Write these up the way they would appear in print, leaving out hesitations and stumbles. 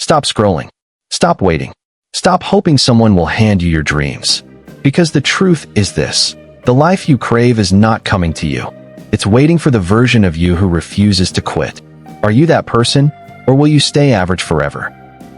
Stop scrolling. Stop waiting. Stop hoping someone will hand you your dreams. Because the truth is this: the life you crave is not coming to you. It's waiting for the version of you who refuses to quit. Are you that person, or will you stay average forever?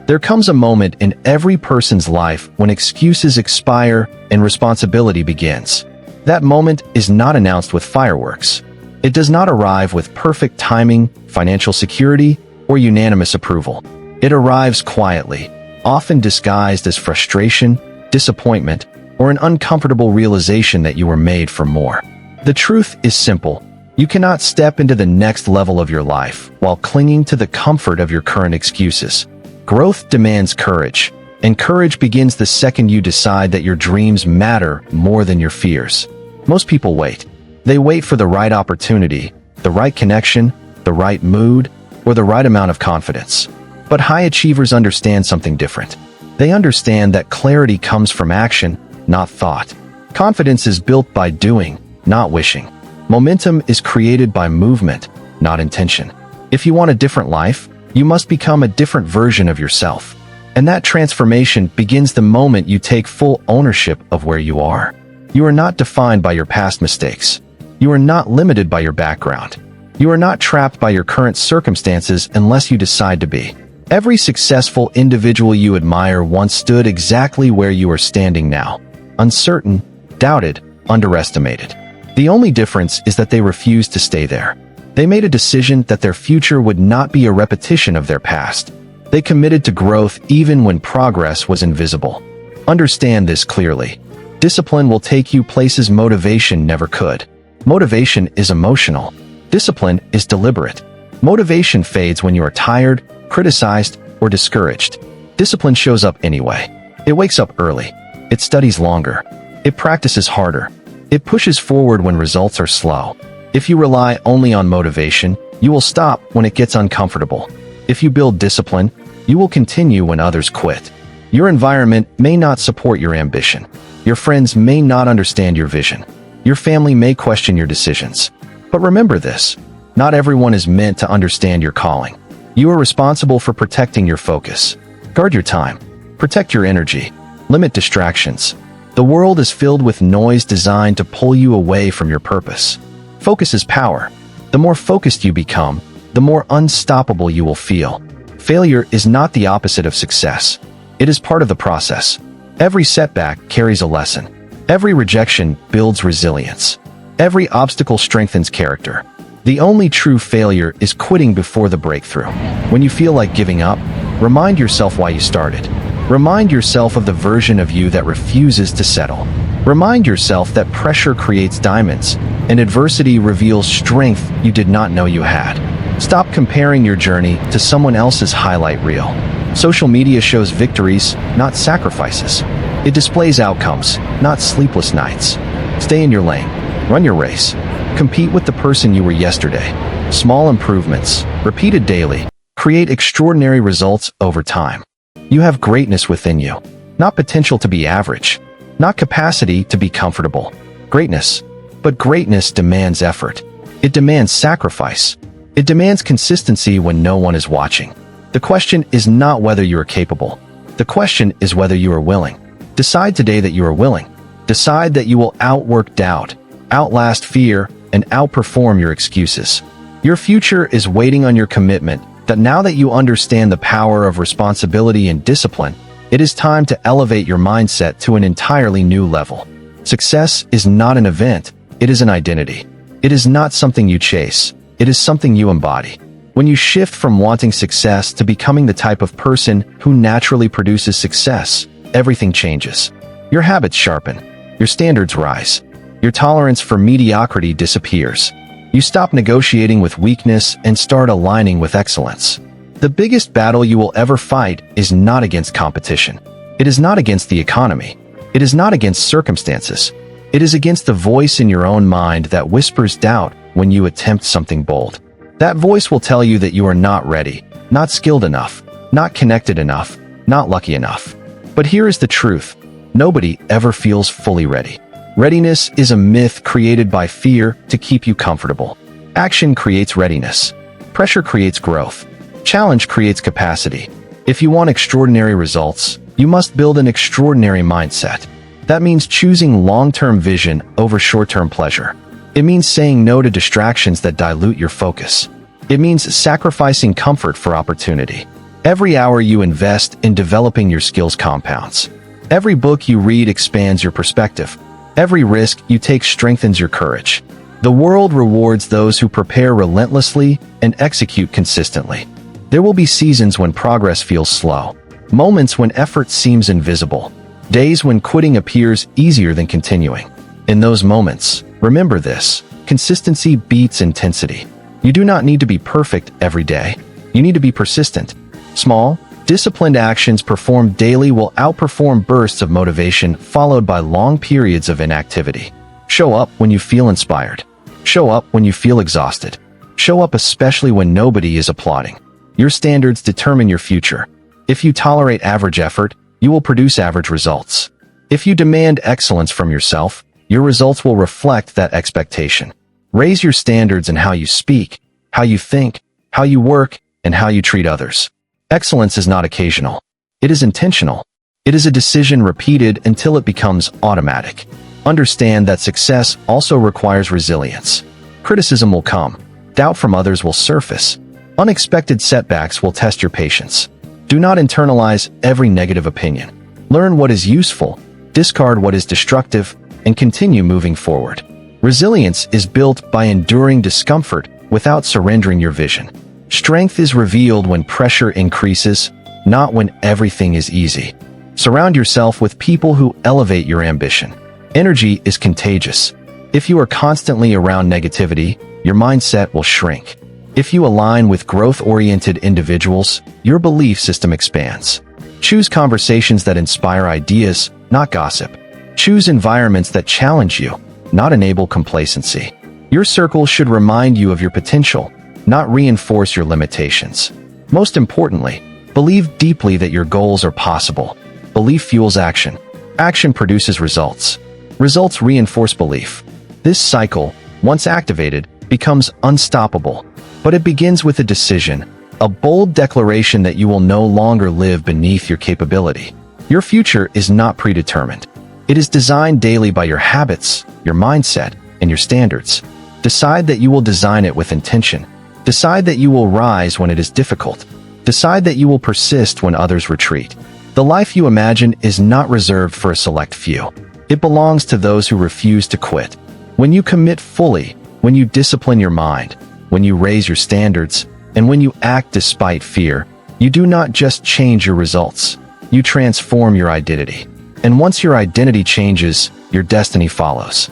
There comes a moment in every person's life when excuses expire and responsibility begins. That moment is not announced with fireworks. It does not arrive with perfect timing, financial security, or unanimous approval. It arrives quietly, often disguised as frustration, disappointment, or an uncomfortable realization that you were made for more. The truth is simple. You cannot step into the next level of your life while clinging to the comfort of your current excuses. Growth demands courage, and courage begins the second you decide that your dreams matter more than your fears. Most people wait. They wait for the right opportunity, the right connection, the right mood, or the right amount of confidence. But high achievers understand something different. They understand that clarity comes from action, not thought. Confidence is built by doing, not wishing. Momentum is created by movement, not intention. If you want a different life, you must become a different version of yourself. And that transformation begins the moment you take full ownership of where you are. You are not defined by your past mistakes. You are not limited by your background. You are not trapped by your current circumstances unless you decide to be. Every successful individual you admire once stood exactly where you are standing now. Uncertain, doubted, underestimated. The only difference is that they refused to stay there. They made a decision that their future would not be a repetition of their past. They committed to growth even when progress was invisible. Understand this clearly. Discipline will take you places motivation never could. Motivation is emotional. Discipline is deliberate. Motivation fades when you are tired, criticized, or discouraged. Discipline shows up anyway. It wakes up early. It studies longer. It practices harder. It pushes forward when results are slow. If you rely only on motivation, you will stop when it gets uncomfortable. If you build discipline, you will continue when others quit. Your environment may not support your ambition. Your friends may not understand your vision. Your family may question your decisions. But remember this: not everyone is meant to understand your calling. You are responsible for protecting your focus. Guard your time. Protect your energy. Limit distractions. The world is filled with noise designed to pull you away from your purpose. Focus is power. The more focused you become, the more unstoppable you will feel. Failure is not the opposite of success. It is part of the process. Every setback carries a lesson. Every rejection builds resilience. Every obstacle strengthens character. The only true failure is quitting before the breakthrough. When you feel like giving up, remind yourself why you started. Remind yourself of the version of you that refuses to settle. Remind yourself that pressure creates diamonds, and adversity reveals strength you did not know you had. Stop comparing your journey to someone else's highlight reel. Social media shows victories, not sacrifices. It displays outcomes, not sleepless nights. Stay in your lane. Run your race. Compete with the person you were yesterday. Small improvements, repeated daily, create extraordinary results over time. You have greatness within you, not potential to be average, not capacity to be comfortable. Greatness. But greatness demands effort. It demands sacrifice. It demands consistency when no one is watching. The question is not whether you are capable. The question is whether you are willing. Decide today that you are willing. Decide that you will outwork doubt, outlast fear, and outperform your excuses. Your future is waiting on your commitment. That now that you understand the power of responsibility and discipline, it is time to elevate your mindset to an entirely new level. Success is not an event, it is an identity. It is not something you chase, it is something you embody. When you shift from wanting success to becoming the type of person who naturally produces success, everything changes. Your habits sharpen, your standards rise, your tolerance for mediocrity disappears. You stop negotiating with weakness and start aligning with excellence. The biggest battle you will ever fight is not against competition. It is not against the economy. It is not against circumstances. It is against the voice in your own mind that whispers doubt when you attempt something bold. That voice will tell you that you are not ready, not skilled enough, not connected enough, not lucky enough. But here is the truth. Nobody ever feels fully ready. Readiness is a myth created by fear to keep you comfortable. Action creates readiness. Pressure creates growth. Challenge creates capacity. If you want extraordinary results, you must build an extraordinary mindset. That means choosing long-term vision over short-term pleasure. It means saying no to distractions that dilute your focus. It means sacrificing comfort for opportunity. Every hour you invest in developing your skills compounds. Every book you read expands your perspective. Every risk you take strengthens your courage. The world rewards those who prepare relentlessly and execute consistently. There will be seasons when progress feels slow, moments when effort seems invisible, days when quitting appears easier than continuing. In those moments, remember this: consistency beats intensity. You do not need to be perfect every day. You need to be persistent. Small, disciplined actions performed daily will outperform bursts of motivation followed by long periods of inactivity. Show up when you feel inspired. Show up when you feel exhausted. Show up especially when nobody is applauding. Your standards determine your future. If you tolerate average effort, you will produce average results. If you demand excellence from yourself, your results will reflect that expectation. Raise your standards in how you speak, how you think, how you work, and how you treat others. Excellence is not occasional. It is intentional. It is a decision repeated until it becomes automatic. Understand that success also requires resilience. Criticism will come. Doubt from others will surface. Unexpected setbacks will test your patience. Do not internalize every negative opinion. Learn what is useful, discard what is destructive, and continue moving forward. Resilience is built by enduring discomfort without surrendering your vision. Strength is revealed when pressure increases, not when everything is easy. Surround yourself with people who elevate your ambition. Energy is contagious. If you are constantly around negativity, your mindset will shrink. If you align with growth-oriented individuals, your belief system expands. Choose conversations that inspire ideas, not gossip. Choose environments that challenge you, not enable complacency. Your circle should remind you of your potential, not reinforce your limitations. Most importantly, believe deeply that your goals are possible. Belief fuels action. Action produces results. Results reinforce belief. This cycle, once activated, becomes unstoppable. But it begins with a decision, a bold declaration that you will no longer live beneath your capability. Your future is not predetermined. It is designed daily by your habits, your mindset, and your standards. Decide that you will design it with intention. Decide that you will rise when it is difficult. Decide that you will persist when others retreat. The life you imagine is not reserved for a select few. It belongs to those who refuse to quit. When you commit fully, when you discipline your mind, when you raise your standards, and when you act despite fear, you do not just change your results. You transform your identity. And once your identity changes, your destiny follows.